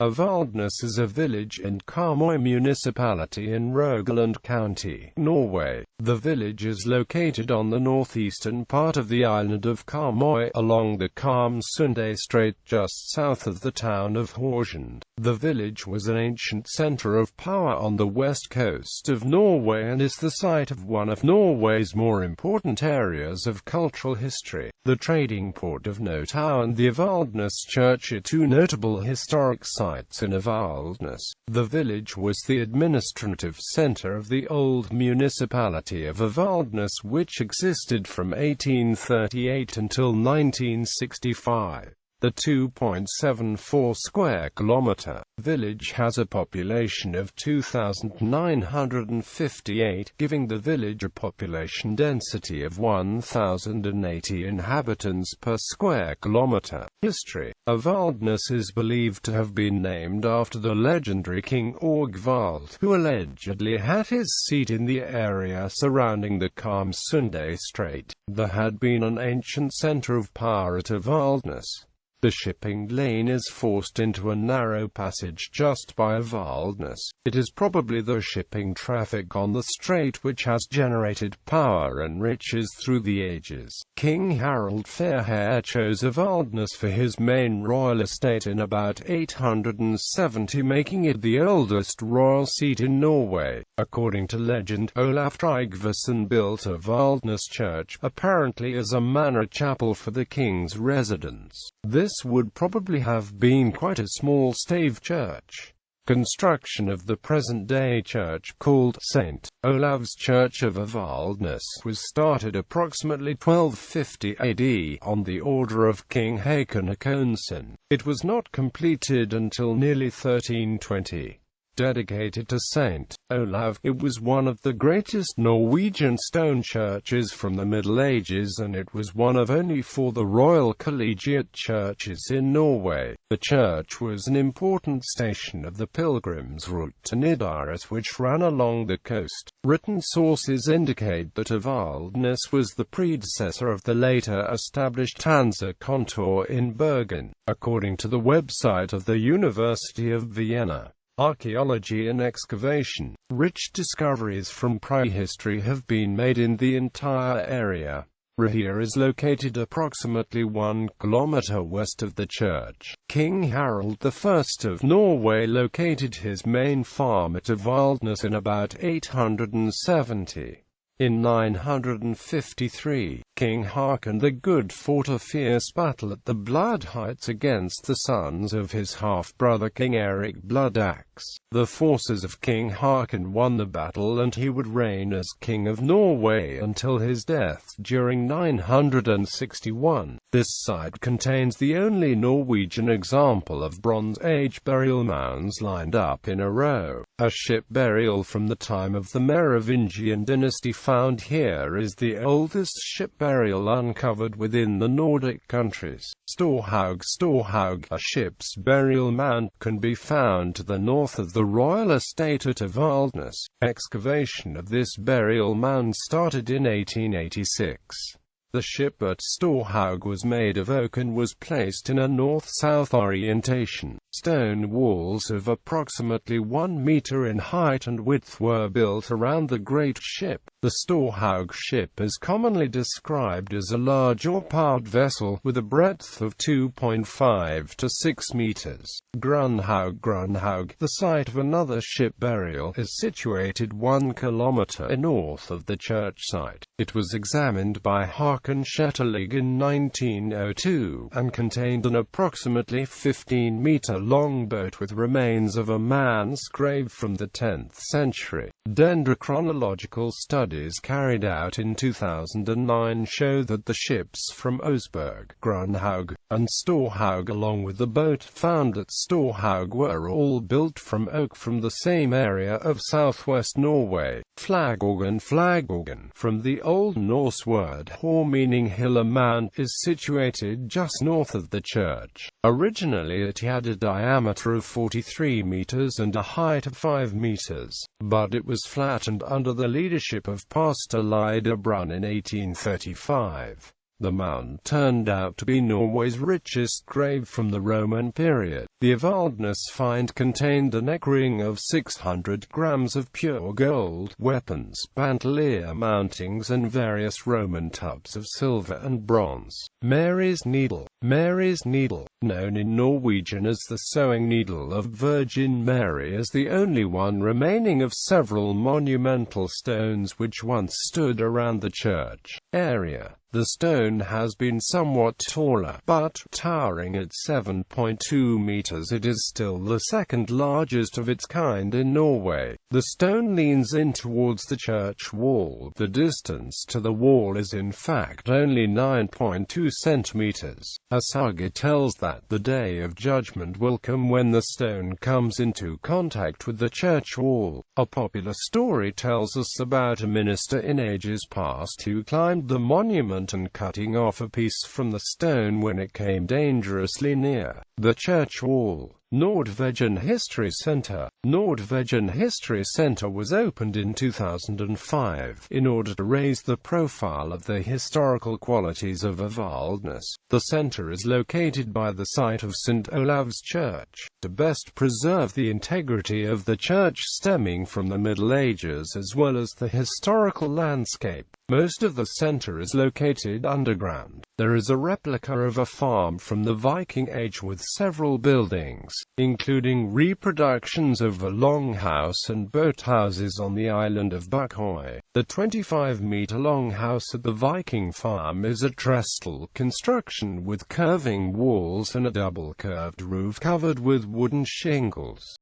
Avaldsnes is a village in Karmøy municipality in Rogaland County, Norway. The village is located on the northeastern part of the island of Karmøy, along the Karmsundet strait just south of the town of Haugesund. The village was an ancient centre of power on the west coast of Norway and is the site of one of Norway's more important areas of cultural history. The trading port of Notow and the Avaldsnes Church are two notable historic sites in Avaldsnes. The village was the administrative centre of the old municipality of Avaldsnes, which existed from 1838 until 1965. The 2.74 square kilometre village has a population of 2,958, giving the village a population density of 1,080 inhabitants per square kilometre. History. Avaldsnes is believed to have been named after the legendary King Siegwald, who allegedly had his seat in the area surrounding the Karmsundet Strait. There had been an ancient centre of power at Avaldsnes. The shipping lane is forced into a narrow passage just by Avaldsnes. It is probably the shipping traffic on the strait which has generated power and riches through the ages. King Harald Fairhair chose Avaldsnes for his main royal estate in about 870, making it the oldest royal seat in Norway. According to legend, Olaf Tryggvason built Avaldsnes Church, apparently as a manor chapel for the king's residence. This would probably have been quite a small stave church. Construction of the present-day church, called St. Olav's Church of Avaldsnes, was started approximately 1250 AD on the order of King Håkon Claussen. It was not completed until nearly 1320. Dedicated to St. Olav, it was one of the greatest Norwegian stone churches from the Middle Ages, and it was one of only four the Royal Collegiate churches in Norway. The church was an important station of the pilgrims' route to Nidaros, which ran along the coast. Written sources indicate that Avaldsnes was the predecessor of the later established Hansa Kontor in Bergen, according to the website of the University of Vienna. Archaeology and excavation. Rich discoveries from prehistory have been made in the entire area. Rahir is located approximately 1 kilometre west of the church. King Harald I of Norway located his main farm at Avaldsnes in about 870. In 953, King Håkon the Good fought a fierce battle at the Blood Heights against the sons of his half-brother King Erik Bloodaxe. The forces of King Håkon won the battle, and he would reign as King of Norway until his death during 961. This site contains the only Norwegian example of Bronze Age burial mounds lined up in a row. A ship burial from the time of the Merovingian dynasty found here is the oldest ship burial uncovered within the Nordic countries. Storhaug, a ship's burial mound, can be found to the north of the royal estate at Avaldsnes. Excavation of this burial mound started in 1886. The ship at Storhaug was made of oak and was placed in a north-south orientation. Stone walls of approximately 1 meter in height and width were built around the great ship. The Storhaug ship is commonly described as a large oar-powered vessel, with a breadth of 2.5 to 6 meters. Grunhaug, the site of another ship burial, is situated 1 kilometer north of the church site. It was examined by Håkon Shetterlig in 1902, and contained an approximately 15-meter-long boat with remains of a man's grave from the 10th century. Dendrochronological studies carried out in 2009 show that the ships from Osberg, Grunhaug, and Storhaug, along with the boat found at Storhaug, were all built from oak from the same area of southwest Norway. Flagorgan, from the Old Norse word hor meaning hill, a mound, is situated just north of the church. Originally it had a diameter of 43 meters and a height of 5 meters, but it was flattened under the leadership of Pastor Lyder Brun in 1835. The mound turned out to be Norway's richest grave from the Roman period. The Avaldsnes find contained a neck ring of 600 grams of pure gold, weapons, bandolier mountings and various Roman tubs of silver and bronze. Mary's Needle. Mary's Needle, known in Norwegian as the sewing needle of Virgin Mary, is the only one remaining of several monumental stones which once stood around the church area. The stone has been somewhat taller, but, towering at 7.2 meters, it is still the second largest of its kind in Norway. The stone leans in towards the church wall. The distance to the wall is in fact only 9.2 centimeters. A saga tells that the day of judgment will come when the stone comes into contact with the church wall. A popular story tells us about a minister in ages past who climbed the monument and cutting off a piece from the stone when it came dangerously near the church wall. Norwegian History Center. Norwegian History Center was opened in 2005 in order to raise the profile of the historical qualities of Avaldsnes. The center is located by the site of St. Olav's Church, to best preserve the integrity of the church stemming from the Middle Ages as well as the historical landscape. Most of the center is located underground. There is a replica of a farm from the Viking Age with several buildings, including reproductions of a longhouse and boathouses on the island of Karmøy. The 25-meter-long house at the Viking farm is a trestle construction with curving walls and a double-curved roof covered with wooden shingles.